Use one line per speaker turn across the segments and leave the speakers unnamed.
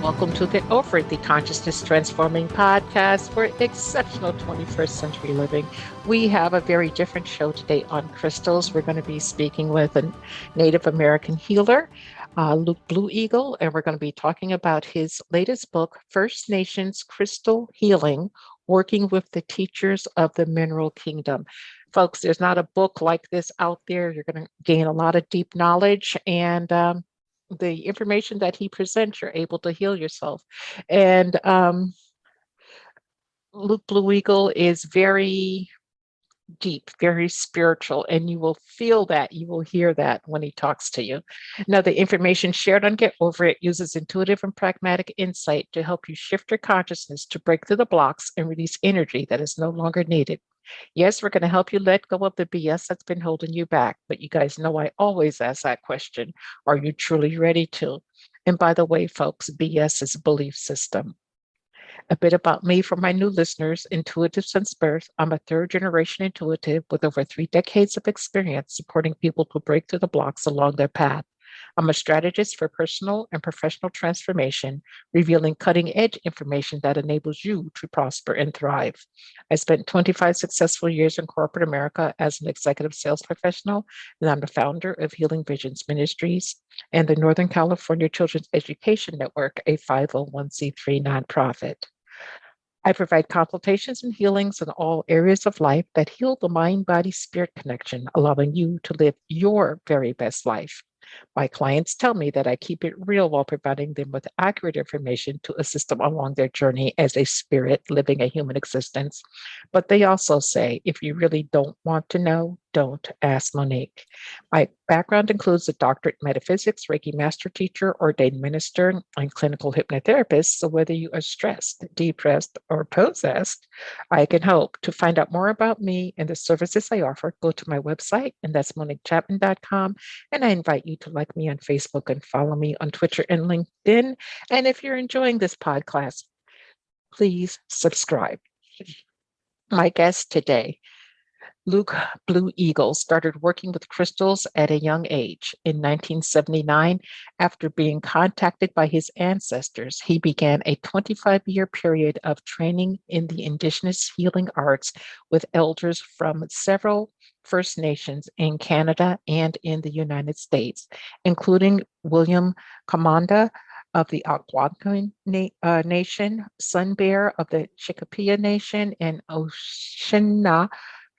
Welcome to Get Over It, the consciousness transforming podcast for exceptional 21st century living. We have a very different show today on crystals. We're going to be speaking with a Native American healer, Luke Blue Eagle, and we're going to be talking about his latest book, First Nations Crystal Healing, Working with the Teachers of the Mineral Kingdom. Folks, there's not a book like this out there. You're going to gain a lot of deep knowledge, and the information that he presents, you're able to heal yourself. And Luke Blue Eagle is very deep, very spiritual, and you will feel that, you will hear that when he talks to you. Now, the information shared on Get Over It uses intuitive and pragmatic insight to help you shift your consciousness to break through the blocks and release energy that is no longer needed. Yes, we're going to help you let go of the BS that's been holding you back. But you guys know I always ask that question. Are you truly ready to? And by the way, folks, BS is a belief system. A bit about me for my new listeners, intuitive since birth. I'm a third generation intuitive with over 3 decades of experience supporting people to break through the blocks along their path. I'm a strategist for personal and professional transformation, revealing cutting edge information that enables you to prosper and thrive. I spent 25 successful years in corporate America as an executive sales professional, and I'm the founder of Healing Visions Ministries and the Northern California Children's Education Network, a 501c3 nonprofit. I provide consultations and healings in all areas of life that heal the mind, body, spirit connection, allowing you to live your very best life. My clients tell me that I keep it real while providing them with accurate information to assist them along their journey as a spirit living a human existence. But they also say, if you really don't want to know, don't ask Monique. My background includes a doctorate in metaphysics, Reiki master teacher, ordained minister, and clinical hypnotherapist. So whether you are stressed, depressed, or possessed, I can help. To find out more about me and the services I offer, go to my website, and that's moniquechapman.com. And I invite you to like me on Facebook and follow me on Twitter and LinkedIn. And if you're enjoying this podcast, please subscribe. My guest today, Luke Blue Eagle, started working with crystals at a young age. In 1979, after being contacted by his ancestors, he began a 25-year period of training in the indigenous healing arts with elders from several First Nations in Canada and in the United States, including William Commanda of the Algonquin Nation, Sun Bear of the Chicopee Nation, and Oshina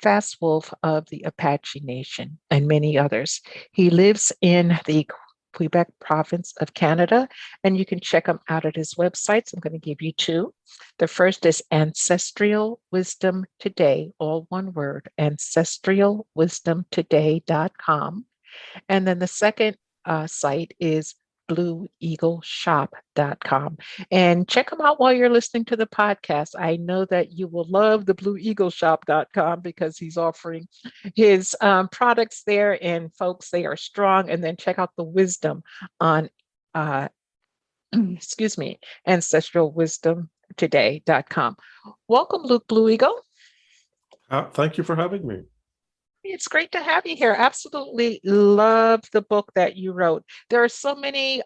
Fast Wolf of the Apache Nation, and many others. He lives in the Quebec province of Canada, and you can check him out at his websites. I'm going to give you 2. The first is Ancestral Wisdom Today, all one word, ancestralwisdomtoday.com. And then the second site is blueeagleshop.com. And check them out while you're listening to the podcast. I know that you will love the blueeagleshop.com because he's offering his products there, and folks, they are strong. And then check out the wisdom on, ancestralwisdomtoday.com. Welcome, Luke Blue Eagle.
Thank you for having me.
It's great to have you here. Absolutely love the book that you wrote. There are so many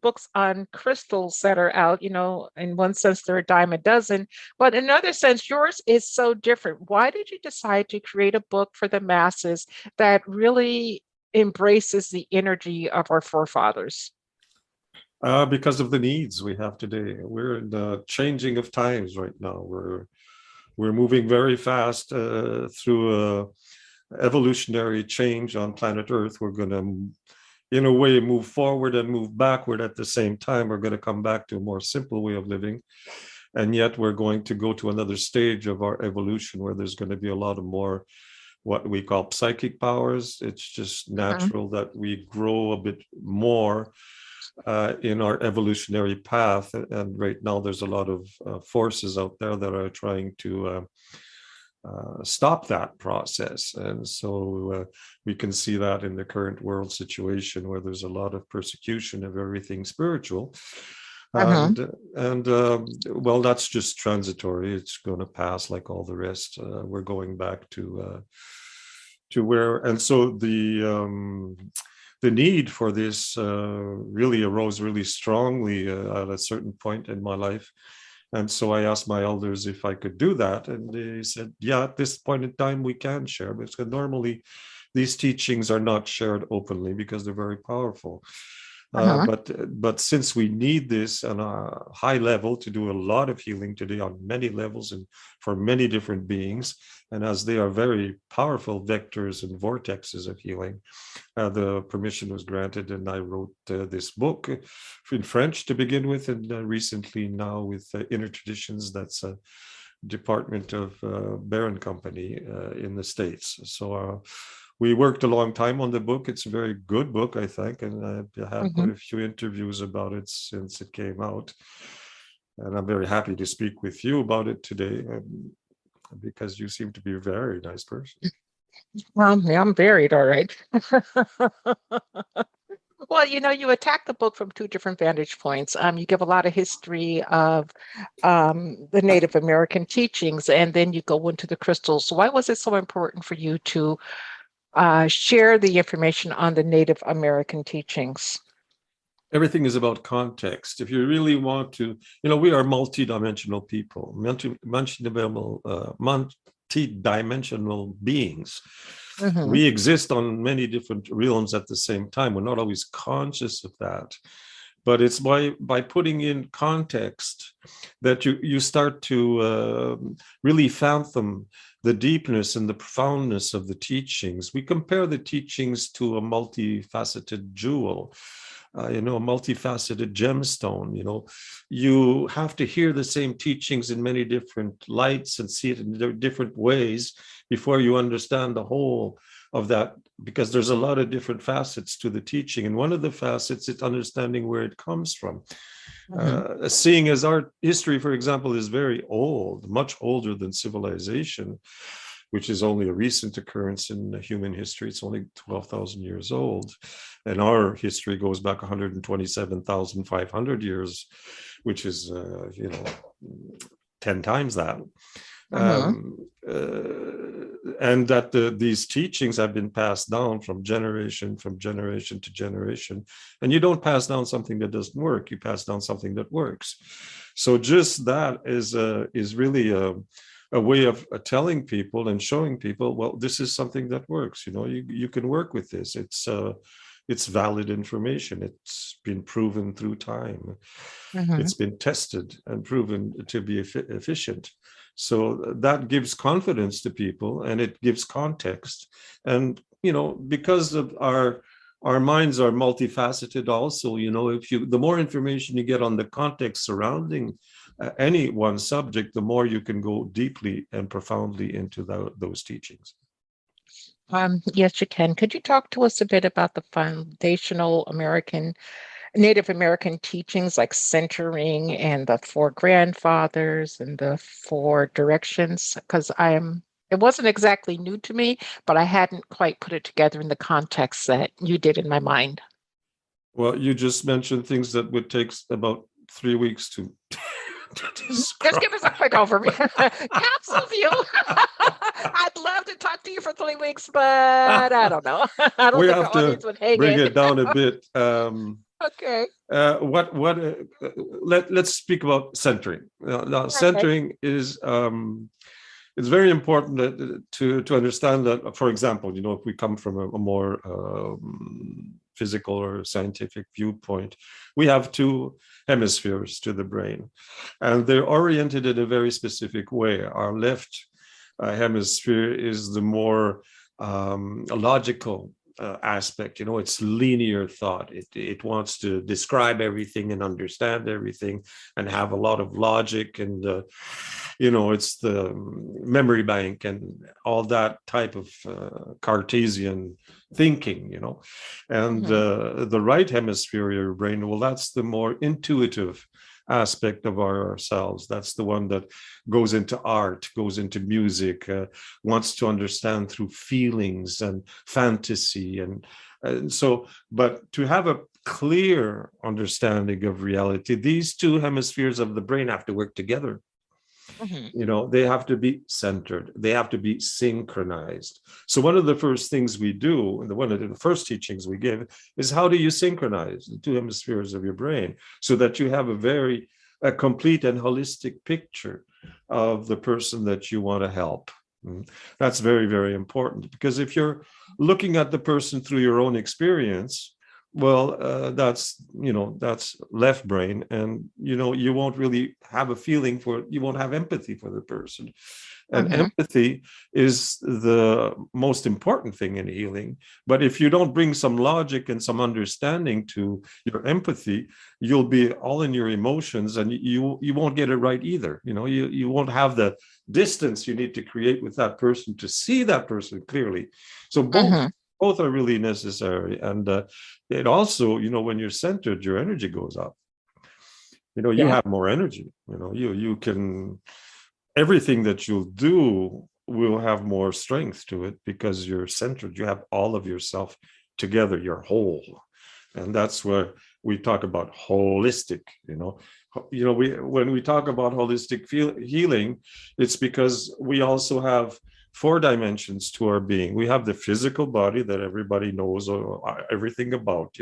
books on crystals that are out. In one sense, they're a dime a dozen, but in another sense, yours is so different. Why did you decide to create a book for the masses that really embraces the energy of our forefathers?
Because of the needs we have today. We're in the changing of times right now. We're moving very fast through evolutionary change on planet Earth. We're going to, in a way, move forward and move backward at the same time. We're going to come back to a more simple way of living. And yet we're going to go to another stage of our evolution where there's going to be a lot of more what we call psychic powers. It's just natural that we grow a bit more in our evolutionary path. And right now there's a lot of forces out there that are trying to stop that process. And so we can see that in the current world situation where there's a lot of persecution of everything spiritual. And well, that's just transitory. It's going to pass like all the rest. We're going back to where, and so the need for this really arose really strongly at a certain point in my life. And so I asked my elders if I could do that. And they said, yeah, at this point in time, we can share. Because normally these teachings are not shared openly because they're very powerful.
Uh-huh.
But since we need this on a high level to do a lot of healing today on many levels and for many different beings, and as they are very powerful vectors and vortexes of healing, the permission was granted, and I wrote this book in French to begin with, and recently now with Inner Traditions. That's a department of Baron Company in the States. So we worked a long time on the book. It's a very good book, I think, and I had quite a few interviews about it since it came out. And I'm very happy to speak with you about it today, because you seem to be a very nice person.
Yeah, I'm varied, all right. Well, you attack the book from two different vantage points. You give a lot of history of the Native American teachings, and then you go into the crystals. Why was it so important for you to share the information on the Native American teachings?
Everything is about context. If you really want to, we are multidimensional people, multidimensional beings.
Mm-hmm.
We exist on many different realms at the same time. We're not always conscious of that. But it's by putting in context that you start to really fathom the deepness and the profoundness of the teachings. We compare the teachings to a multifaceted jewel. A multifaceted gemstone. You have to hear the same teachings in many different lights and see it in different ways before you understand the whole of that, because there's a lot of different facets to the teaching. And one of the facets is understanding where it comes from. Seeing as our history, for example, is very old, much older than civilization, which is only a recent occurrence in human history. It's only 12,000 years old. And our history goes back 127,500 years, which is, 10 times that. And that these teachings have been passed down from generation to generation. And you don't pass down something that doesn't work, you pass down something that works. So just that is really a way of telling people and showing people, well, this is something that works. You can work with this. It's valid information. It's been proven through time. It's been tested and proven to be efficient. So that gives confidence to people, and it gives context. And because of our minds are multifaceted also, the more information you get on the context surrounding any one subject, the more you can go deeply and profoundly into those teachings.
Yes, you can. Could you talk to us a bit about the foundational Native American teachings, like centering and the four grandfathers and the four directions? Because it wasn't exactly new to me, but I hadn't quite put it together in the context that you did in my mind.
Well, you just mentioned things that would take about 3 weeks to
Just give us a quick overview. Capsule view. I'd love to talk to you for 3 weeks, but I don't know. I don't think our audience would hang
bring
in.
it down a bit.
Okay.
Let's speak about centering. Now,
Okay.
centering is it's very important to understand that, for example, if we come from a more physical or scientific viewpoint, we have two hemispheres to the brain, and they're oriented in a very specific way. Our left hemisphere is the more logical aspect. It's linear thought. It wants to describe everything and understand everything and have a lot of logic, and it's the memory bank and all that type of Cartesian thinking, and the right hemisphere of your brain, well, that's the more intuitive aspect of ourselves. That's the one that goes into art, goes into music, wants to understand through feelings and fantasy, and so. But to have a clear understanding of reality, these two hemispheres of the brain have to work together.
Mhm.
They have to be centered. They have to be synchronized. So one of the first things we do, and one of the first teachings we give, is how do you synchronize the two hemispheres of your brain so that you have a complete and holistic picture of the person that you want to help. That's very, very important, because if you're looking at the person through your own experience, well, that's left brain, and you won't really have a feeling for, you won't have empathy for the person. And
Mhm.
empathy is the most important thing in healing. But if you don't bring some logic and some understanding to your empathy, you'll be all in your emotions, and you won't get it right either. You won't have the distance you need to create with that person to see that person clearly. So
Mhm.
both are really necessary. And it also, when you're centered, your energy goes up. You
Yeah.
have more energy. You can, everything that you'll do will have more strength to it because you're centered. You have all of yourself together, you're whole. And that's where we talk about holistic. When we talk about holistic healing, it's because we also have 4 dimensions to our being. We have the physical body that everybody knows everything about,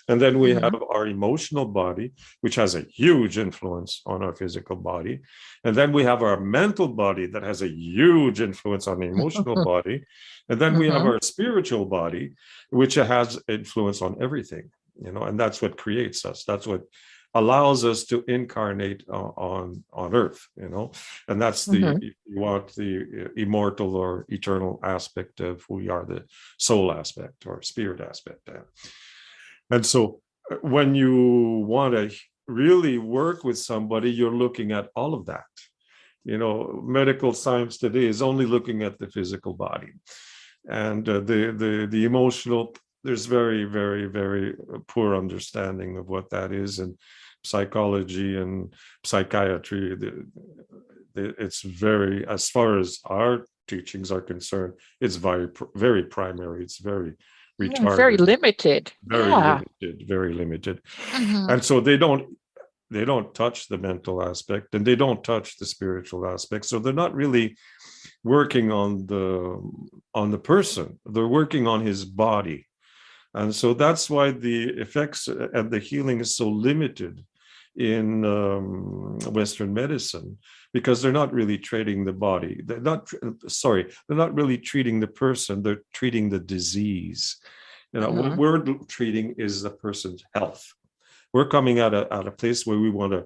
and then we have
Mhm.
our emotional body, which has a huge influence on our physical body. And then we have our mental body that has a huge influence on the emotional body. And then we have
Mhm.
our spiritual body, which has influence on everything, and that's what creates us. That's what allows us to incarnate on earth, and that's the,
Mhm.
if you want, the immortal or eternal aspect of who we are, the soul aspect or spirit aspect. And so when you want to really work with somebody, you're looking at all of that. Medical science today is only looking at the physical body, and the emotional, there's very, very, very poor understanding of what that is. And psychology and psychiatry, it's very, as far as our teachings are concerned, it's very, very primary. It's very
Yeah, very
retarded,
limited. Yeah.
very limited.
Mhm.
And so they don't touch the mental aspect, and they don't touch the spiritual aspect. So they're not really working on the person. They're working on his body. And so that's why the effects and the healing is so limited in Western medicine, because they're not really treating the body. They're not really treating the person. They're treating the disease. What
Mhm.
we're treating is the person's health. We're coming at a place where we want to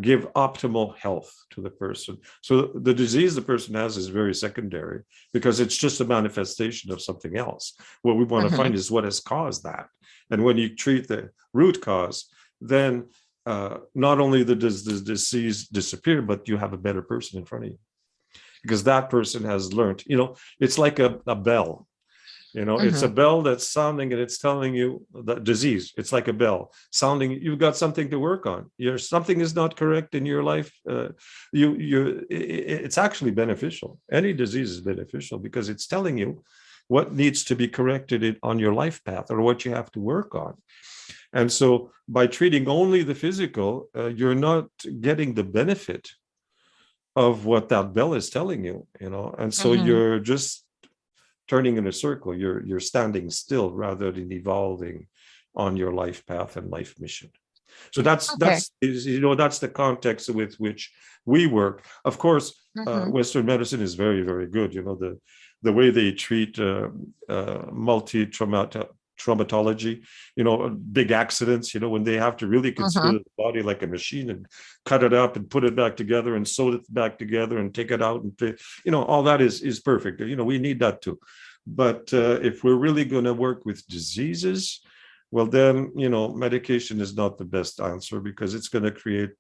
give optimal health to the person. So the disease the person has is very secondary, because it's just a manifestation of something else. What we want to
Mhm.
find is what has caused that. And when you treat the root cause, then not only does the disease disappear, but you have a better person in front of you, because that person has learned. It's like a bell. It's a
Mhm.
bell that's sounding, and it's telling you the disease. It's like a bell sounding. You've got something to work on. Something is not correct in your life. It's actually beneficial. Any disease is beneficial because it's telling you what needs to be corrected on your life path, or what you have to work on. And so by treating only the physical, you're not getting the benefit of what that bell is telling you. And so
Mhm.
you're just turning in a circle. You're standing still rather than evolving on your life path and life mission. So that's
Okay.
that's that's the context with which we work. Of course,
Mhm.
Western medicine is very, very good. The way they treat multi-traumatology, big accidents, when they have to really
Mhm.
consider the body like a machine and cut it up and put it back together and sew it back together and take it out, and all that is perfect. We need that too. But if we're really going to work with diseases, well, then, medication is not the best answer, because it's going to create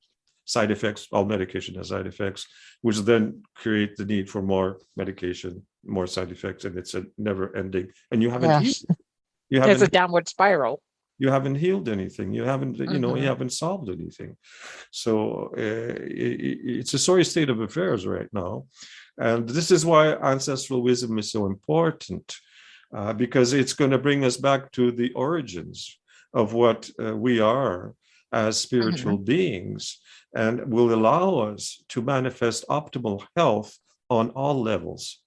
side effects. All medication has side effects, which then create the need for more medication, more side effects, and it's a never ending. And you haven't healed.
Yes.
You
There's a
haven't
downward spiral.
you haven't healed anything. You
Mhm.
haven't solved anything. So it's a sorry state of affairs right now. And this is why ancestral wisdom is so important, because it's going to bring us back to the origins of what we are as spiritual
Mhm.
beings. and will allow us to manifest optimal health on all levels,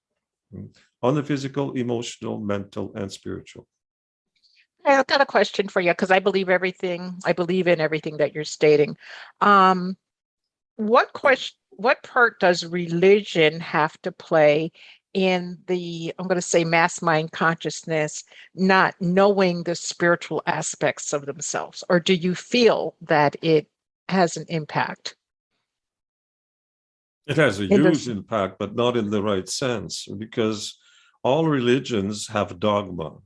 on the physical, emotional, mental, and spiritual.
I've got a question for you because I believe in everything that you're stating. Um, what part does religion have to play in the, I'm going to say, mass mind consciousness, not knowing the spiritual aspects of themselves? Or do you feel that it has an impact
It has a
in
huge
this?
impact, but not in the right sense, because all religions have dogma.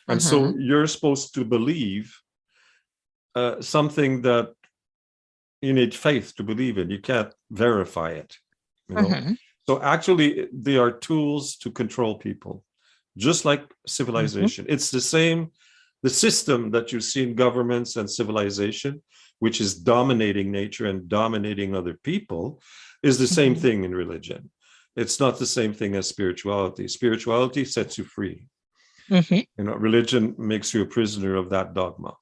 And so
Mhm,
you're supposed to believe something that you need faith to believe in. You can't verify it, you know.
mhm,
So actually, they are tools to control people, just like
mhm,
civilization. It's the same, the system that you see in governments and civilization, which is dominating nature and dominating other people, is the same
mhm,
thing in religion. It's not the same thing as spirituality. Spirituality sets you free.
mhm.
You know, religion makes you a prisoner of that dogma,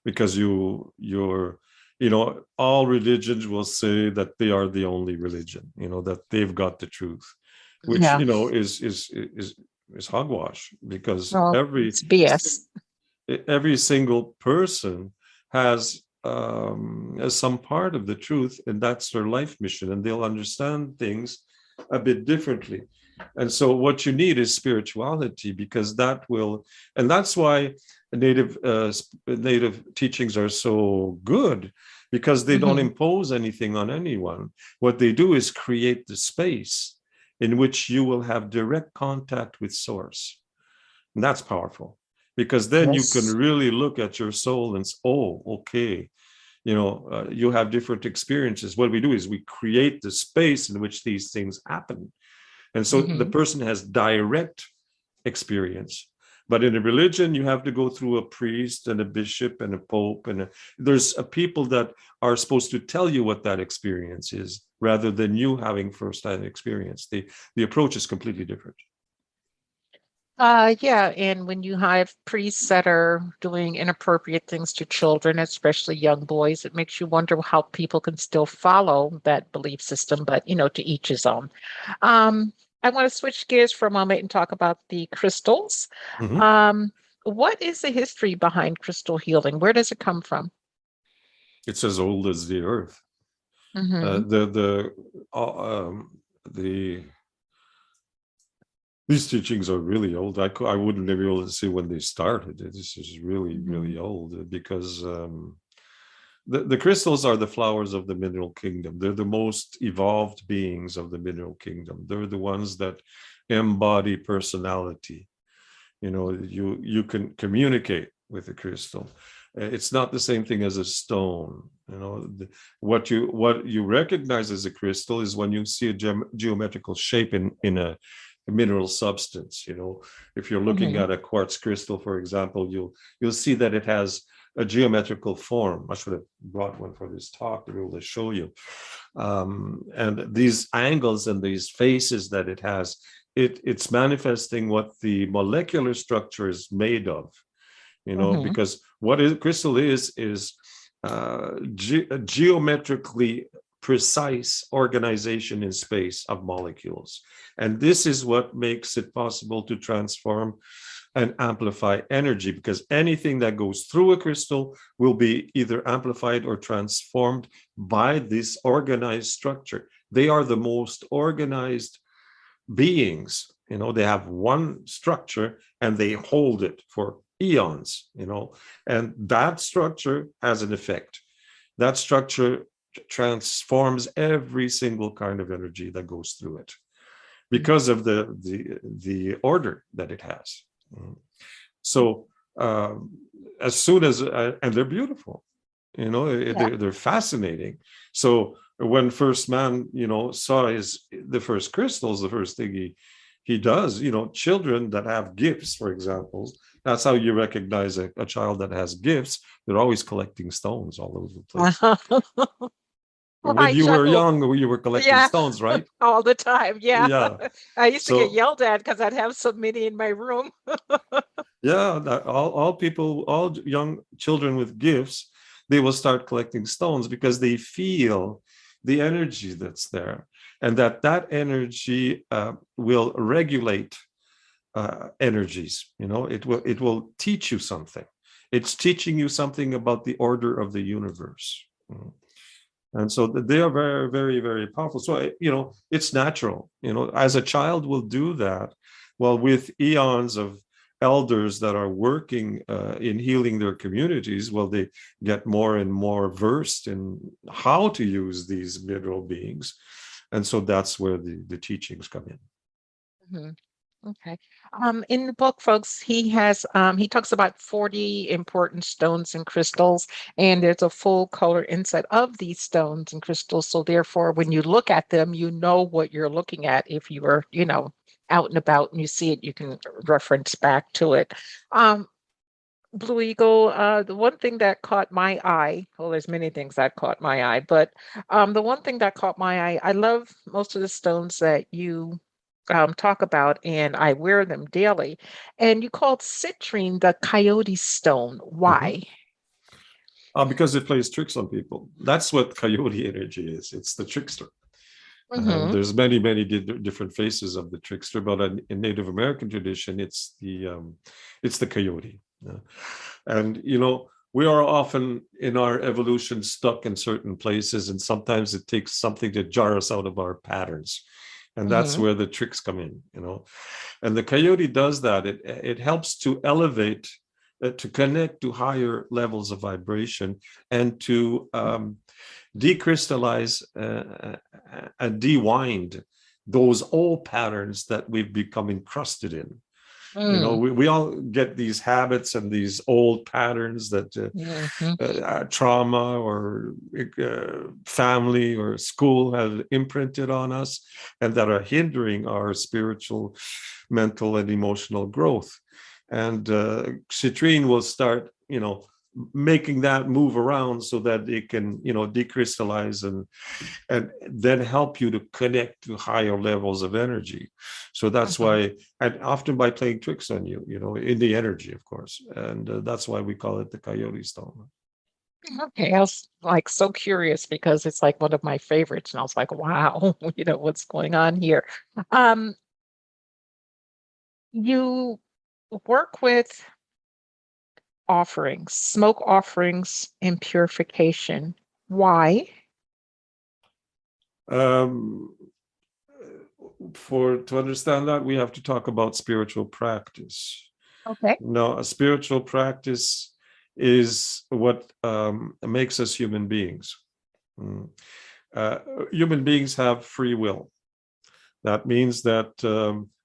because you're, you know, all religions will say that they are the only religion, you know, that they've got the truth, which,
Yeah.
you know, is hogwash, because
Well, it's BS.
every single person has some part of the truth, and that's their life mission, and they'll understand things a bit differently. And so what you need is spirituality, because that will, and that's why native teachings are so good, because they don't
Mhm.
impose anything on anyone. What they do is create the space in which you will have direct contact with source. And that's powerful, because then you can
Yes.
really look at your soul and say, oh, okay, you know, you have different experiences. What we do is we create the space in which these things happen. And so the
Mhm.
person has direct experience. But in a religion, you have to go through a priest and a bishop and a pope, and there's a people that are supposed to tell you what that experience is, rather than you having firsthand experience. The approach is completely different.
Yeah, and when you have priests that are doing inappropriate things to children, especially young boys, it makes you wonder how people can still follow that belief system, but to each his own. Um, I want to switch gears for a moment and talk about the crystals.
Mhm.
Um, what is the history behind crystal healing? Where does it come from?
It's as old as the earth. Uh,
Hmm.
the the uh, um, the These teachings are really old. I wouldn't be able to see when they started. This is really,
Hmm.
really old, because the crystals are the flowers of the mineral kingdom. They're the most evolved beings of the mineral kingdom. They're the ones that embody personality. You know, you can communicate with a crystal. It's not the same thing as a stone. You know, what you recognize as a crystal is when you see a geometrical shape in a mineral substance. You know, if you're looking
Hmm.
at a quartz crystal, for example, you'll see that it has a geometrical form. I should have brought one for this talk to be able to show you. And these angles and these faces that it has, it's manifesting what the molecular structure is made of, you know,
Hmm.
because what crystal is geometrically precise organization in space of molecules. And this is what makes it possible to transform and amplify energy, because anything that goes through a crystal will be either amplified or transformed by this organized structure. They are the most organized beings. You know, they have one structure and they hold it for eons, you know, and that structure has an effect. That structure transforms every single kind of energy that goes through it, because of the order that it has. So as soon as and they're beautiful, you know,
Yeah.
they're fascinating. So when first man, you know, saw the first crystals, the first thing he does, you know, children that have gifts, for example, that's how you recognize a child that has gifts. They're always collecting stones all over the place.
Well,
When
I
you were
chuckle.
young, you were collecting
Yeah,
stones, right?
all the time. Yeah.
Yeah.
I used to get
So
yelled at because I'd have so many in my room.
yeah, all people, all young children with gifts, they will start collecting stones because they feel the energy that's there, and that energy will regulate energies. It will teach you something. It's teaching you something about the order of the universe. And so they are very, very, very powerful. So, it's natural. As a child will do that, well, with eons of elders that are working in healing their communities, well, they get more and more versed in how to use these mineral beings. And so that's where the teachings come in.
Mhm. Okay. In the book, folks, he talks about 40 important stones and crystals, and there's a full color inset of these stones and crystals. So therefore, when you look at them, you know what you're looking at. If you were, out and about and you see it, you can reference back to it. Blue Eagle, the one thing that caught my eye, well, there's many things that caught my eye, but the one thing that caught my eye, I love most of the stones that you talk about, and I wear them daily. And you called citrine the coyote stone.
Mhm.
Why?
Because it plays tricks on people. That's what coyote energy is. It's the trickster. And
Mm-hmm.
there's many, many different faces of the trickster, but in Native American tradition, it's the coyote. And we are often in our evolution stuck in certain places, and sometimes it takes something to jar us out of our patterns, and that's
Mm-hmm.
where the tricks come in. And the coyote does that. It helps to elevate, to connect to higher levels of vibration, and to decrystallize and dewind those old patterns that we've become encrusted in.
Mm.
We all get these habits and these old patterns that
Mm-hmm.
trauma or family or school have imprinted on us, and that are hindering our spiritual, mental, and emotional growth. And citrine will start, making that move around so that it can, decrystallize and then help you to connect to higher levels of energy. So that's
Mm-hmm.
why, and often by playing tricks on you, in the energy, of course. And that's why we call it the coyote stone.
Okay, I was like so curious because it's like one of my favorites, and I was like, wow, what's going on here? Um, you work with offerings, smoke offerings, and purification. Why?
Um, for to understand that, we have to talk about spiritual practice.
Okay.
Now, a spiritual practice is what makes us human beings. Mm. Uh, Human beings have free will. That means that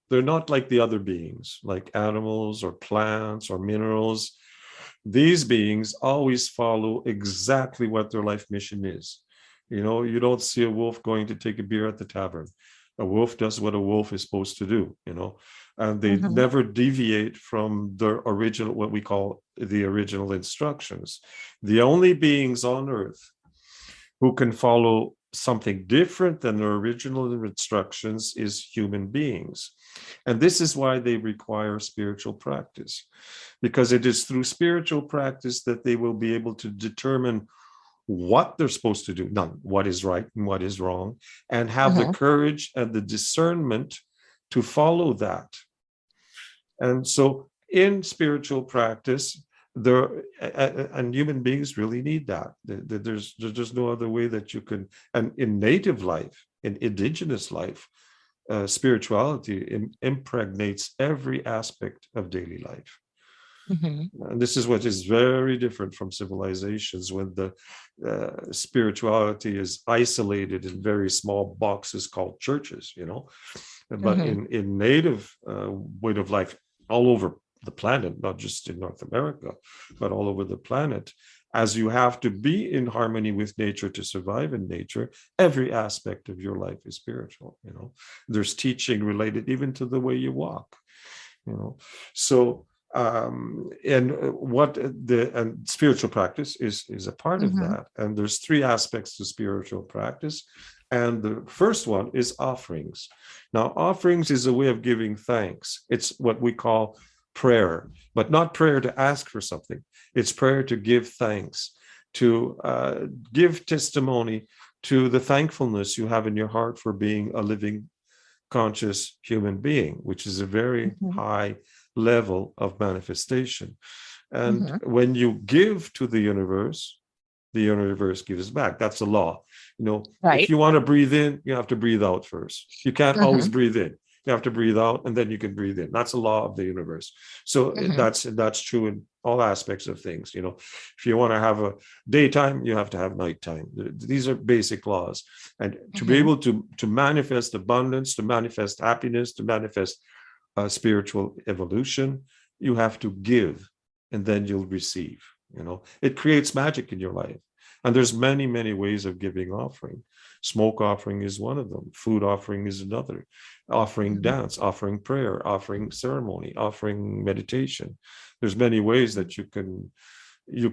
they're not like the other beings, like animals or plants or minerals. These beings always follow exactly what their life mission is. You don't see a wolf going to take a beer at the tavern. A wolf does what a wolf is supposed to do, and they
Mm-hmm.
never deviate from their original, what we call the original instructions. The only beings on earth who can follow something different than their original instructions is human beings. And this is why they require spiritual practice, because it is through spiritual practice that they will be able to determine what they're supposed to do, not what is right and what is wrong, and have the
Mm-hmm.
courage and the discernment to follow that. And so in spiritual practice, there and human beings really need that. There's no other way that you can. And in native life, in indigenous life, spirituality impregnates every aspect of daily life.
Mm-hmm.
And this is what is very different from civilizations, when the spirituality is isolated in very small boxes called churches, But
Mm-hmm.
in native way of life all over the planet, not just in North America, but all over the planet, as you have to be in harmony with nature to survive in nature, every aspect of your life is spiritual. There's teaching related even to the way you walk. So and what the and spiritual practice is a part of
Mm-hmm.
that. And there's three aspects to spiritual practice, and the first one is offerings. Now, offerings is a way of giving thanks. It's what we call prayer, but not prayer to ask for something. It's prayer to give thanks. to give testimony to the thankfulness you have in your heart for being a living, conscious human being, which is a very
Mhm.
high level of manifestation. And
Mhm.
when you give to the universe gives back. That's a law. If
Right.
you want to breathe in, you have to breathe out first. You can't always
Mhm.
breathe in. You have to breathe out, and then you can breathe in. That's a law of the universe. So
Mhm.
that's true in all aspects of things. If you want to have a daytime, you have to have nighttime. These are basic laws. And to be
Mhm.
able to manifest abundance, to manifest happiness, to manifest spiritual evolution, you have to give, and then you'll receive. It creates magic in your life. And there's many, many ways of giving offering. Smoke offering is one of them. Food offering is another. Offering
Mhm.
dance, offering prayer, offering ceremony, offering meditation. There's many ways that you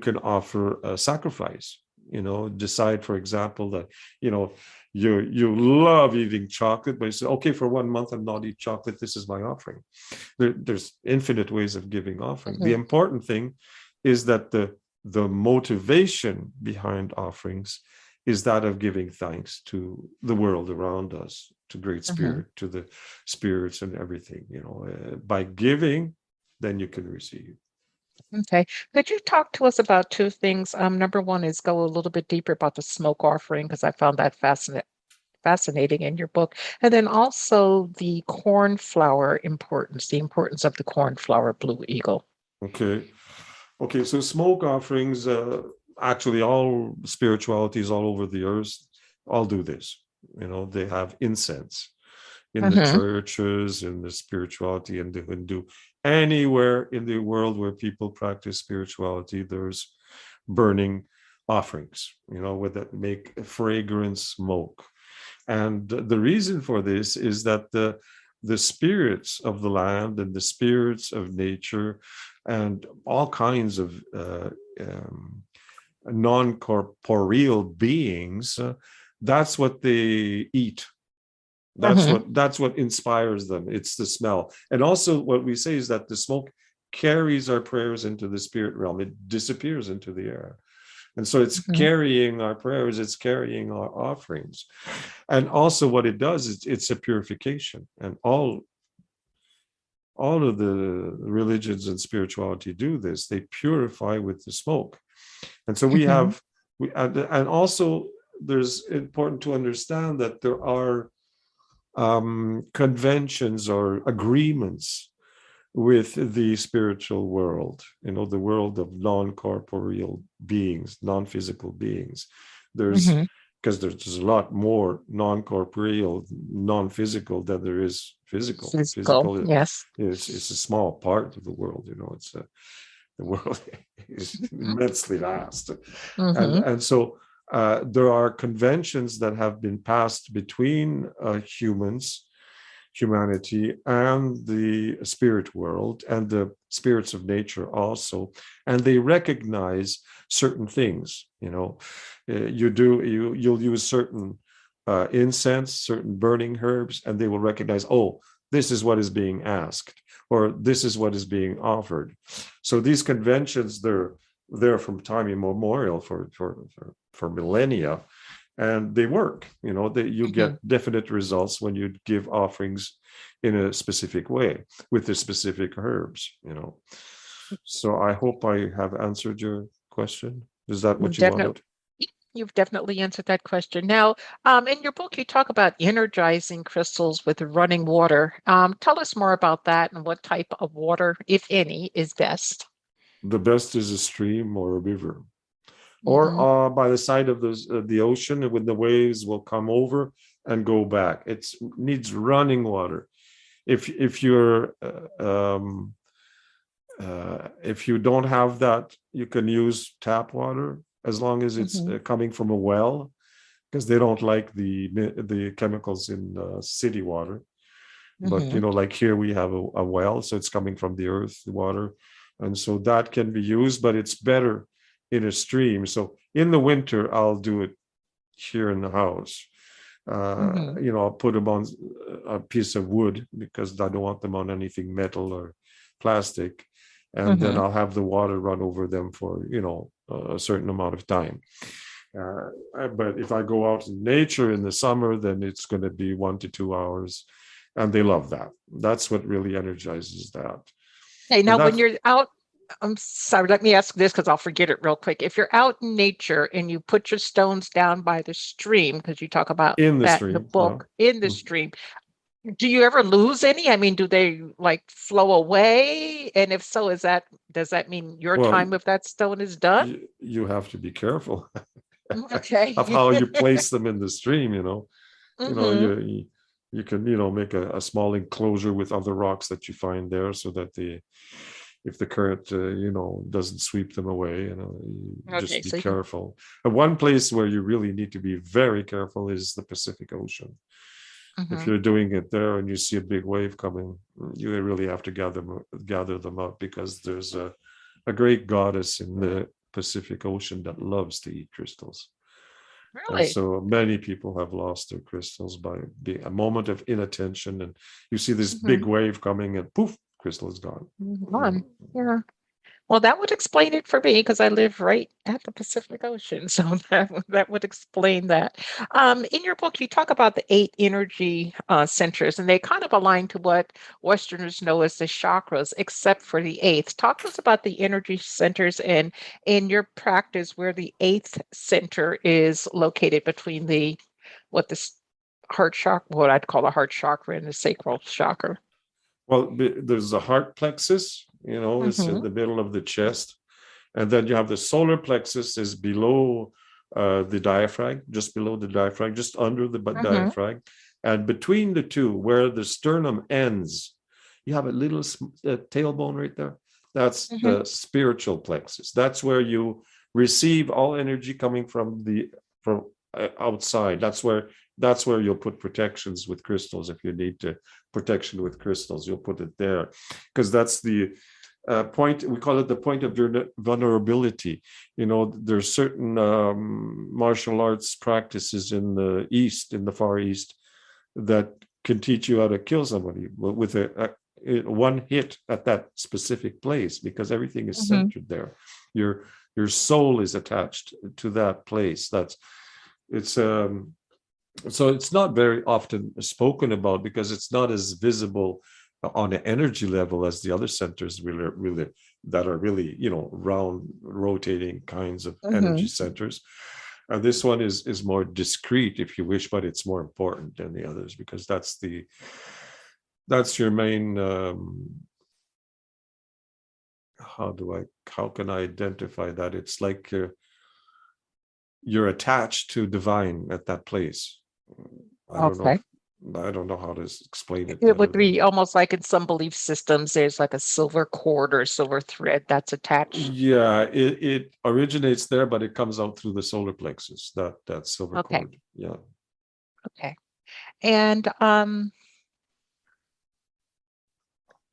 can offer a sacrifice. Decide, for example, that you love eating chocolate, but you say, okay, for 1 month I'm not eating chocolate. This is my offering. There's infinite ways of giving offering. The
Mhm.
important thing is that the motivation behind offerings is that of giving thanks to the world around us, to Great
Mhm.
Spirit, to the spirits and everything. By giving, then you can receive.
Okay. Could you talk to us about two things? Number one is go a little bit deeper about the smoke offering because I found that fascinating in your book. And then also the cornflower importance, the importance of the cornflower blue eagle.
Okay. Okay. So smoke offerings, actually, all spiritualities all over the earth all do this. They have incense in the
Mm-hmm.
churches, in the spirituality, in the Hindu. Anywhere in the world where people practice spirituality, there's burning offerings, with that make fragrant smoke. And the reason for this is that the spirits of the land and the spirits of nature and all kinds of non-corporeal beings, that's what they eat. that's
Mm-hmm.
what that's what inspires them. It's the smell. And also what we say is that the smoke carries our prayers into the spirit realm. It disappears into the air. And so it's
Mm-hmm.
carrying our prayers, it's carrying our offerings. And also what it does is it's a purification. And all of the religions and spirituality do this. They purify with the smoke. And so we
Mm-hmm.
have and also there's important to understand that there are conventions or agreements with the spiritual world, the world of non-corporeal beings, non-physical beings. There's
Mm-hmm.
because there's a lot more non-corporeal, non-physical than there is physical.
Physical,
Physical
yes.
is a small part of the world. It's the world is immensely vast, and
Mm-hmm.
and so there are conventions that have been passed between humanity and the spirit world and the spirits of nature also, and they recognize certain things. You'll use certain incense, certain burning herbs, and they will recognize, oh, this is what is being asked, or this is what is being offered. So these conventions, they're there from time immemorial for millennia, and they work. You
Mm-hmm.
get definite results when you give offerings in a specific way with the specific herbs. So I hope I have answered your question. Is that
You've
what you
definitely
wanted?
you've definitely answered that question. Now, in your book, you talk about energizing crystals with running water. Tell us more about that and what type of water, if any, is best.
The best is a stream or a river, or
Mm-hmm.
by the side of the ocean, when the waves will come over and go back. It needs running water. If you don't have that, you can use tap water as long as it's
Mm-hmm.
coming from a well, because they don't like the chemicals in city water. But
Mm-hmm.
like here we have a well, so it's coming from the earth, the water, and so that can be used. But it's better in a stream. So in the winter, I'll do it here in the house.
Mm-hmm.
I'll put them on a piece of wood because I don't want them on anything metal or plastic, and then
Mm-hmm.
I'll have the water run over them for a certain amount of time. But if I go out in nature in the summer, then it's going to be 1 to 2 hours, and they love that. That's what really energizes that.
Hey,
And
now when
that's
you're out, I'm sorry, let me ask this because I'll forget it real quick. If you're out in nature and you put your stones down by the stream, because you talk about
in the
that in the
stream. Yeah.
book, in the
Mm.
stream, do you ever lose any? I mean, do they like flow away? And if so, does that mean your
Well,
time with that stone is done?
you have to be careful of
Okay.
how you place them in the stream.
Mm-hmm.
You can make a small enclosure with other rocks that you find there, so that if the current doesn't sweep them away, you
Okay,
just be
so you can.
careful. And one place where you really need to be very careful is the Pacific Ocean. If
Mm-hmm.
you're doing it there and you see a big wave coming, you really have to gather them up, because there's a great goddess in the Pacific Ocean that loves to eat crystals. And
Really?
so many people have lost their crystals by being a moment of inattention, and you see this
Mm-hmm.
big wave coming, and poof, crystal is gone.
Fun. Yeah. Well, that would explain it for me because I live right at the Pacific Ocean. So that would explain that. In your book, you talk about the 8 energy centers, and they kind of align to what Westerners know as the chakras, except for the eighth. Talk to us about the energy centers and in your practice where the eighth center is located between what the heart chakra, what I'd call the heart chakra and the sacral chakra.
Well, there's the heart plexus, it's in
Mm-hmm.
the middle of the chest. And then you have the solar plexus is below the diaphragm, just below the diaphragm, just under the
Mm-hmm.
diaphragm. And between the two, where the sternum ends, you have a little tailbone right there. That's
Mm-hmm.
the spiritual plexus. That's where you receive all energy coming from outside. That's where you'll put protections with crystals. If you need to protection with crystals, you'll put it there, because that's the point. We call it the point of vulnerability. There's certain martial arts practices in the Far East, that can teach you how to kill somebody with one hit at that specific place, because everything is
Mm-hmm.
centered there. Your soul is attached to that place. So it's not very often spoken about, because it's not as visible on an energy level as the other centers really that are really round rotating kinds of
Mm-hmm.
energy centers. This one is more discreet, if you wish, but it's more important than the others, because that's your main how can I identify that? It's like you're attached to divine at that place. I don't know
Okay.
I don't know how to explain it
It
better
would
than.
be almost like in some belief systems, there's like a silver cord or silver thread that's attached.
Yeah, it originates there, but it comes out through the solar plexus, that silver
Okay.
cord. Yeah.
Okay. And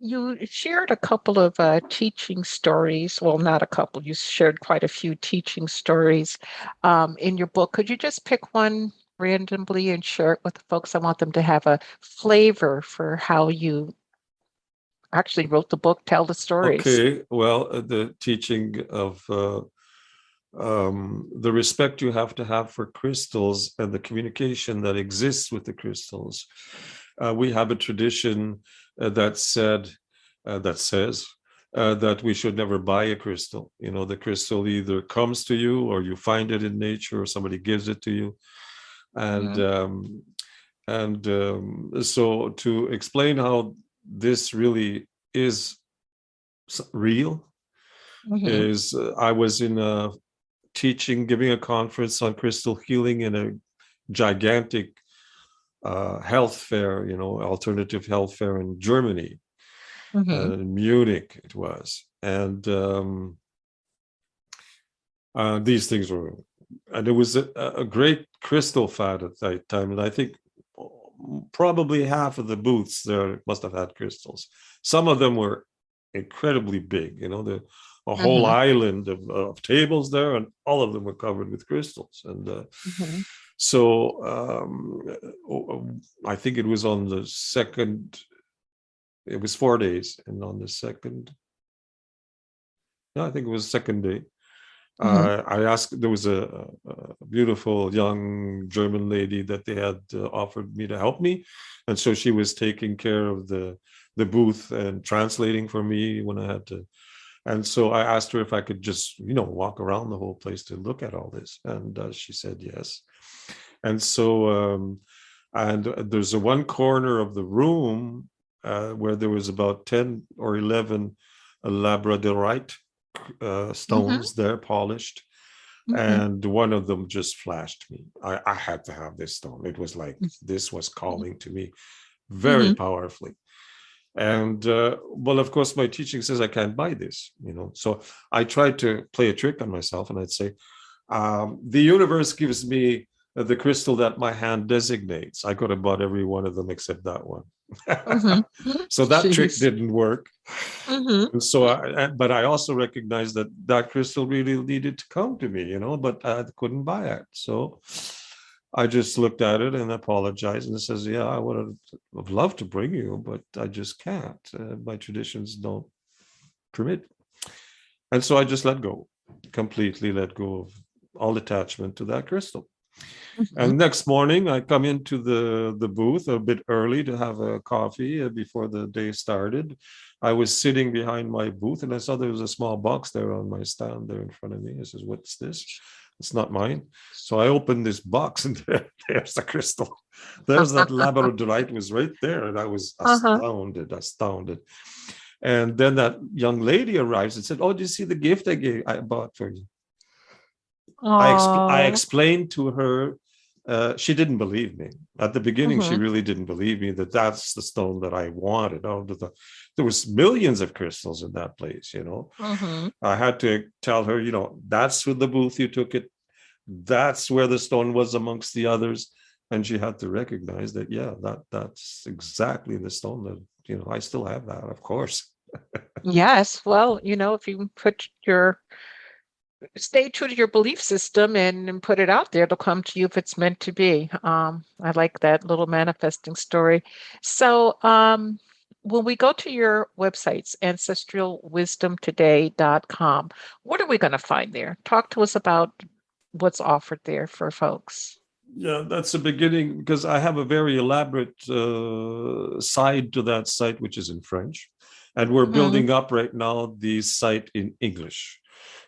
you shared a couple of teaching stories. Well, not a couple. You shared quite a few teaching stories in your book. Could you just pick one randomly and share it with the folks? I want them to have a flavor for how you actually wrote the book, tell the stories.
Okay. Well, the teaching of the respect you have to have for crystals and the communication that exists with the crystals. We have a tradition that says that we should never buy a crystal. The crystal either comes to you, or you find it in nature, or somebody gives it to you. And
Mhm.
So to explain how this really is real
Mhm.
is I was in a giving a conference on crystal healing in a gigantic health fair, alternative health fair in Germany,
Mhm.
in Munich it was. And these things were, and it was a great crystal fad at that time. And I think probably half of the booths there must have had crystals. Some of them were incredibly big, a whole
Mhm.
island of tables there, and all of them were covered with crystals. And
Mhm.
so I think it was on the second, it was 4 days. And on the second, no, I think it was the second day.
Mhm.
I asked, there was a beautiful young German lady that they had offered me to help me. And so she was taking care of the booth and translating for me when I had to. And so I asked her if I could just, walk around the whole place to look at all this. And she said yes. And so, and there's a one corner of the room where there was about 10 or 11 labradorite
Mhm.
stones there, polished.
Mhm.
And one of them just flashed me. I had to have this stone. It was like this was
Mhm.
calling to me very
Mhm.
powerfully. And well, of course, my teaching says I can't buy this, So I tried to play a trick on myself, and I'd say, the universe gives me the crystal that my hand designates. I could have bought every one of them except that one.
Mhm.
So that trick
Jeez.
didn't work.
Mhm.
And so, but I also recognized that that crystal really needed to come to me, but I couldn't buy it. So I just looked at it and apologized and says, "Yeah, I would have loved to bring you, but I just can't. My traditions don't permit." And so I just let go, completely let go of all attachment to that crystal.
Mhm.
And next morning, I come into the booth a bit early to have a coffee before the day started. I was sitting behind my booth, and I saw there was a small box there on my stand there in front of me. I says, "What's this? It's not mine." So I opened this box, and there's the crystal. There's that labradorite was right there, and I was
Uh-huh.
astounded. And then that young lady arrives and said, "Oh, do you see the gift I bought for you?" I
Oh.
explained to her. She didn't believe me at the beginning. She
Mhm.
really didn't believe me that that's the stone that I wanted. There was millions of crystals in that place.
Mhm.
I had to tell her, that's with the booth you took it. That's where the stone was amongst the others, and she had to recognize that. Yeah, that's exactly the stone that I still have that, of course.
Yes. Well, if you stay true to your belief system and put it out there, it'll come to you if it's meant to be. I like that little manifesting story. So, when we go to your websites, ancestralwisdomtoday.com, what are we going to find there? Talk to us about what's offered there for folks.
Yeah, that's the beginning because I have a very elaborate side to that site, which is in French. And we're
Mm-hmm.
building up right now the site in English.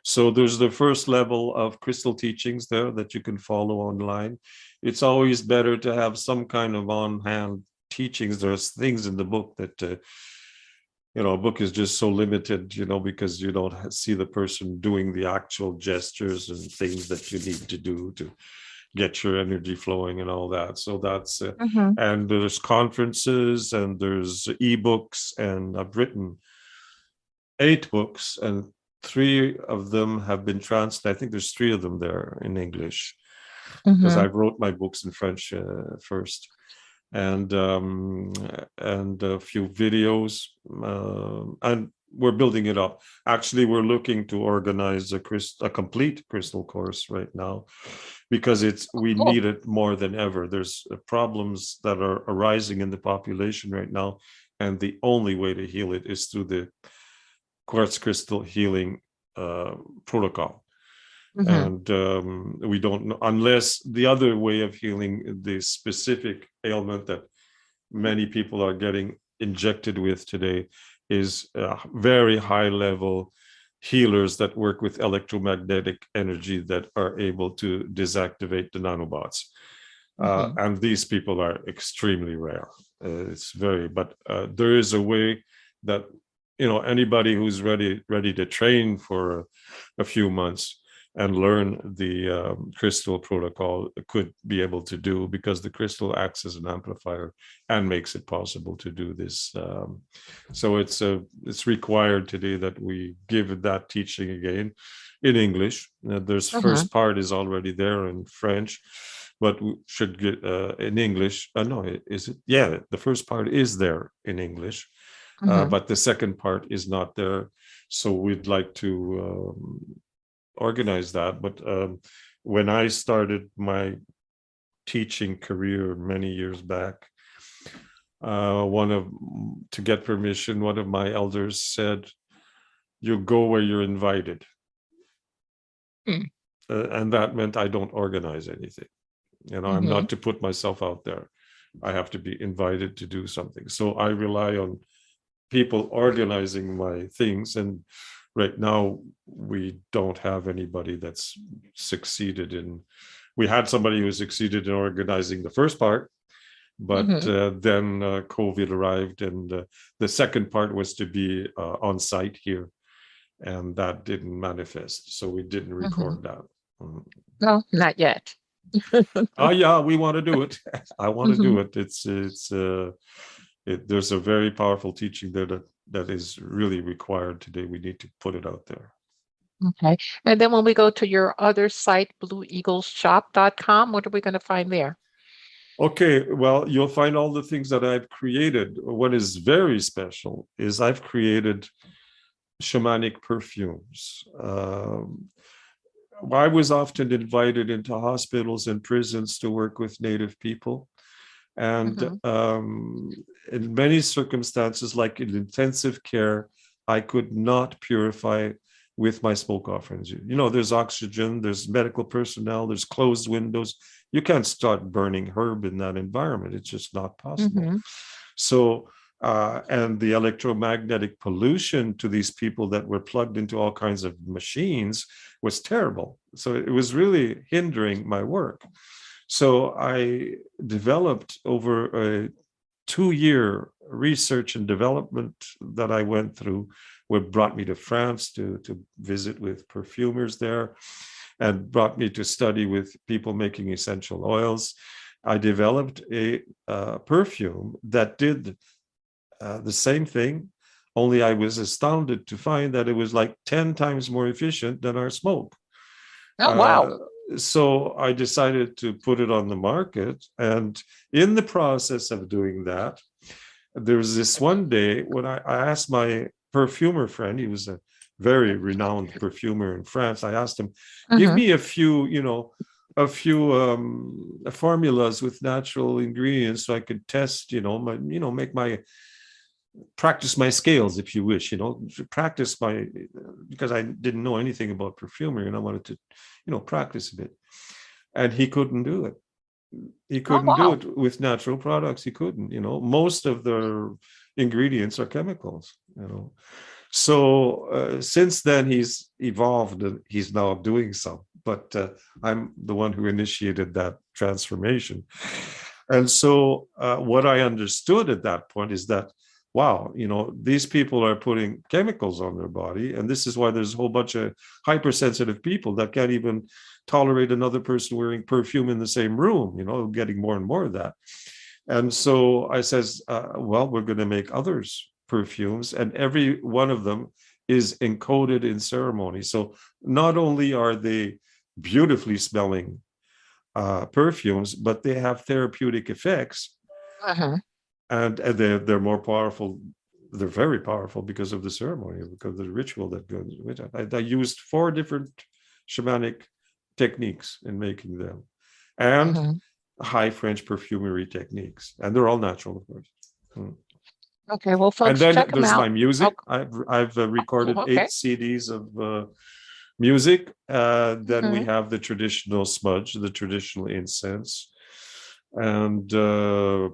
So there's the first level of crystal teachings there that you can follow online. It's always better to have some kind of on hand teachings. There's things in the book that, a book is just so limited, because you don't see the person doing the actual gestures and things that you need to do to get your energy flowing and all that. So that's
Mm-hmm.
and there's conferences and there's ebooks, and I've written 8 books, and 3 of them have been translated. I think there's 3 of them there in English because
Mm-hmm.
I wrote my books in French first, and a few videos, and we're building it up. Actually, we're looking to organize a complete crystal course right now because we
Cool.
need it more than ever. There's problems that are arising in the population right now, and the only way to heal it is through the quartz crystal healing uh, protocol.
Mm-hmm.
And we don't know, unless the other way of healing the specific ailment that many people are getting injected with today is very high level healers that work with electromagnetic energy that are able to deactivate the nanobots.
Mm-hmm.
And these people are extremely rare. It's very, but there is a way that anybody who's ready to train for a few months and learn the crystal protocol could be able to do, because the crystal acts as an amplifier and makes it possible to do this. So it's required today that we give that teaching again in English. There's
Mm-hmm.
first part is already there in French, but we should get in English. No, is it? Yeah, the first part is there in English,
Mm-hmm.
but the second part is not there. So we'd like to organize that. But when I started my teaching career many years back, one of to get permission, one of my elders said, "You go where you're invited."
Mm.
And that meant I don't organize anything. I'm
Mm-hmm.
not to put myself out there. I have to be invited to do something. So I rely on people organizing my things. And right now, we don't have anybody that's succeeded in. We had somebody who succeeded in organizing the first part, but
Mm-hmm.
then COVID arrived, and the second part was to be on site here, and that didn't manifest. So we didn't
Mm-hmm.
record that. Mm.
No, not yet.
Oh yeah, we want to do it. I want to
Mm-hmm.
do it. There's a very powerful teaching there that is really required today. We need to put it out there.
Okay. And then when we go to your other site, blueeagleshop.com, what are we going to find there?
Okay, well, you'll find all the things that I've created. What is very special is I've created shamanic perfumes. I was often invited into hospitals and prisons to work with Native people. And
Mm-hmm.
in many circumstances, like in intensive care, I could not purify with my smoke offerings. There's oxygen, there's medical personnel, there's closed windows. You can't start burning herb in that environment. It's just not possible.
Mm-hmm.
So, and the electromagnetic pollution to these people that were plugged into all kinds of machines was terrible. So it was really hindering my work. So I developed over a 2-year research and development that I went through, what brought me to France to visit with perfumers there, and brought me to study with people making essential oils. I developed a perfume that did the same thing, only I was astounded to find that it was like 10 times more efficient than our smoke.
Oh, wow.
Uh, so I decided to put it on the market. And in the process of doing that, there was this one day when I asked my perfumer friend, he was a very renowned perfumer in France. I asked him, give
Mm-hmm.
me a few formulas with natural ingredients so I could test, make my practice my scales, if you wish, practice my, because I didn't know anything about perfumery and I wanted to, practice a bit. And he couldn't do it. He
Oh,
couldn't do
wow.
it with natural products. He couldn't, most of the ingredients are chemicals. So since then he's evolved and he's now doing some, but I'm the one who initiated that transformation. And so what I understood at that point is that, wow, these people are putting chemicals on their body. And this is why there's a whole bunch of hypersensitive people that can't even tolerate another person wearing perfume in the same room, getting more and more of that. And so I says, well, we're going to make others perfumes, and every one of them is encoded in ceremony. So not only are they beautifully smelling perfumes, but they have therapeutic effects,
Uh-huh.
and they're more powerful. They're very powerful because of the ceremony, because of the ritual that goes with it. I used 4 different shamanic techniques in making them, and
Uh-huh.
high French perfumery techniques, and they're all natural, of course.
Okay, well,
And
folks,
then
check them
there's my
out. Oh,
music. I've recorded 8
okay.
CDs of music. Then we
Mm-hmm.
have the traditional smudge, the traditional incense, and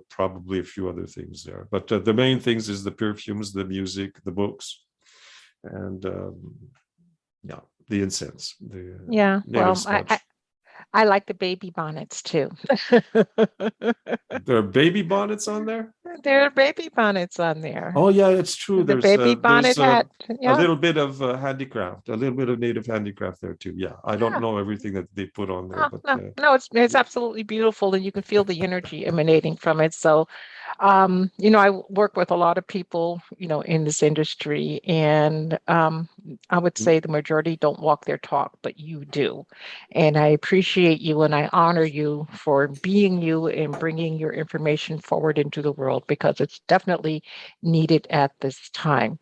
probably a few other things there. But the main things is the perfumes, the music, the books, and yeah, the incense, the
Yeah,
native
well, I
smudge.
I like the baby bonnets too.
There are baby bonnets on there.
There are baby bonnets on there.
Oh yeah, it's true.
The
There's
baby bonnet
there's
hat.
a
Yeah,
little bit of handicraft, a little bit of native handicraft there too. Yeah, I don't
yeah.
know everything that they put on there,
Oh,
but
no, no, it's absolutely beautiful, and you can feel the energy emanating from it. So, I work with a lot of people, in this industry, and I would say the majority don't walk their talk, but you do. And I appreciate you and I honor you for being you and bringing your information forward into the world because it's definitely needed at this time.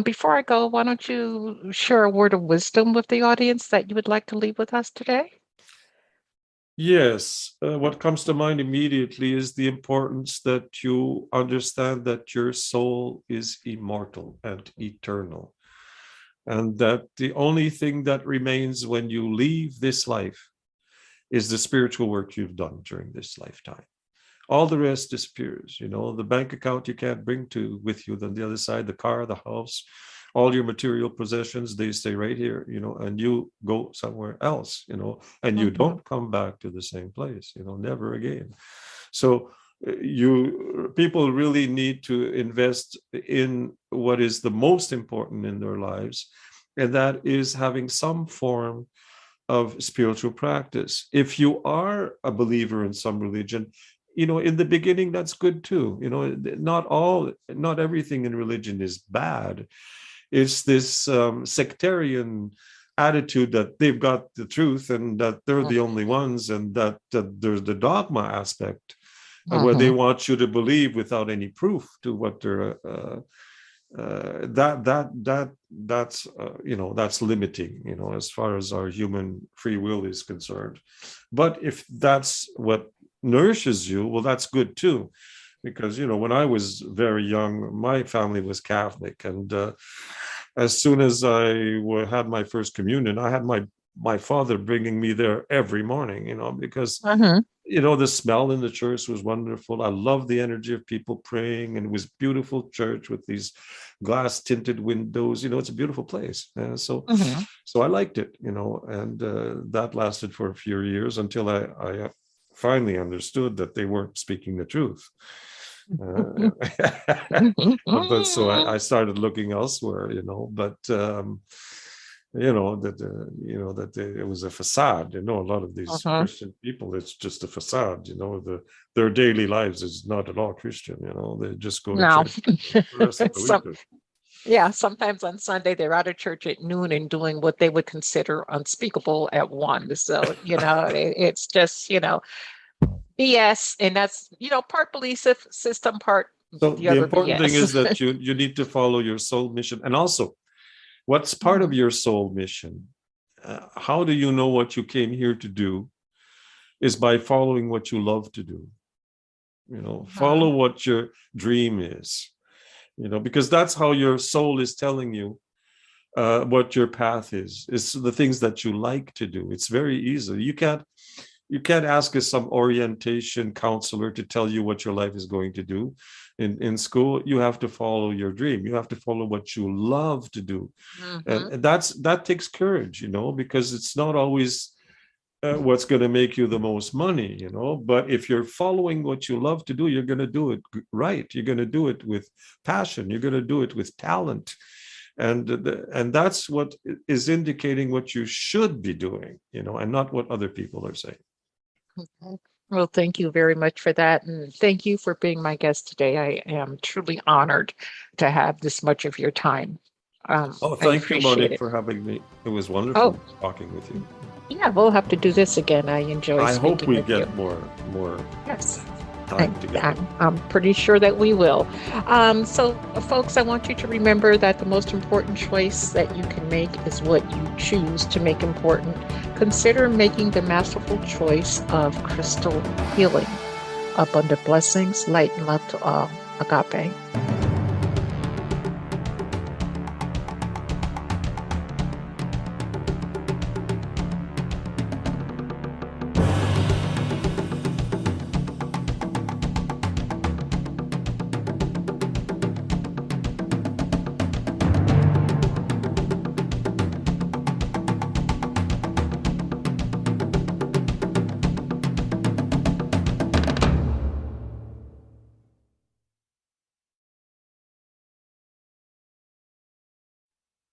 Before I go, why don't you share a word of wisdom with the audience that you would like to leave with us today?
yes, what comes to mind immediately is the importance that you understand that your soul is immortal and eternal. and that the only thing that remains when you leave this life is the spiritual work you've done during this lifetime. All the rest disappears. The bank account you can't bring with you on the other side, the car, the house, all your material possessions, they stay right here, and you go somewhere else, and you don't come back to the same place, never again. So people really need to invest in what is the most important in their lives, and that is having some form of spiritual practice. If you are a believer in some religion, in the beginning, that's good too. Not everything in religion is bad. It's this sectarian attitude that they've got the truth and that they're the only ones, and that there's the dogma aspect where they want you to believe without any proof to what they're that's limiting, as far as our human free will is concerned. But if that's what nourishes you, well, that's good too. Because, when I was very young, my family was Catholic. And as soon as I had my first communion, I had my father bringing me there every morning, because, the smell in the church was wonderful. I loved the energy of people praying, and it was beautiful church with these glass tinted windows. It's a beautiful place. So I liked it, and that lasted for a few years until I finally understood that they weren't speaking the truth. But so I started looking elsewhere, but it was a facade. A lot of these Christian people, it's just a facade. Their daily lives is not at all Christian. They just go to church for the rest of the week.
Yeah, sometimes on Sunday they're out of church at noon and doing what they would consider unspeakable at 1. So it's just BS, and that's part belief system, part
so
the
the
other
important
BS.
thing is that you need to follow your soul mission. And also, what's part of your soul mission? How do you know what you came here to do? Is by following what you love to do. Follow what your dream is. Because that's how your soul is telling you what your path is. It's the things that you like to do. It's very easy. You can't ask some orientation counselor to tell you what your life is going to do. In school, you have to follow your dream. You have to follow what you love to do. And that takes courage, because it's not always what's going to make you the most money, but if you're following what you love to do, you're going to do it right. You're going to do it with passion. You're going to do it with talent. And that's what is indicating what you should be doing, and not what other people are saying.
Okay. Well, thank you very much for that. And thank you for being my guest today. I am truly honored to have this much of your time.
Thank you, Monique, for having me. It was wonderful talking with you.
Yeah, we'll have to do this again. I enjoy speaking with you. I hope we
get more
yes.
time together.
I'm pretty sure that we will. So, folks, I want you to remember that the most important choice that you can make is what you choose to make important. Consider making the masterful choice of crystal healing. Abundant blessings, light and love to all. Agape.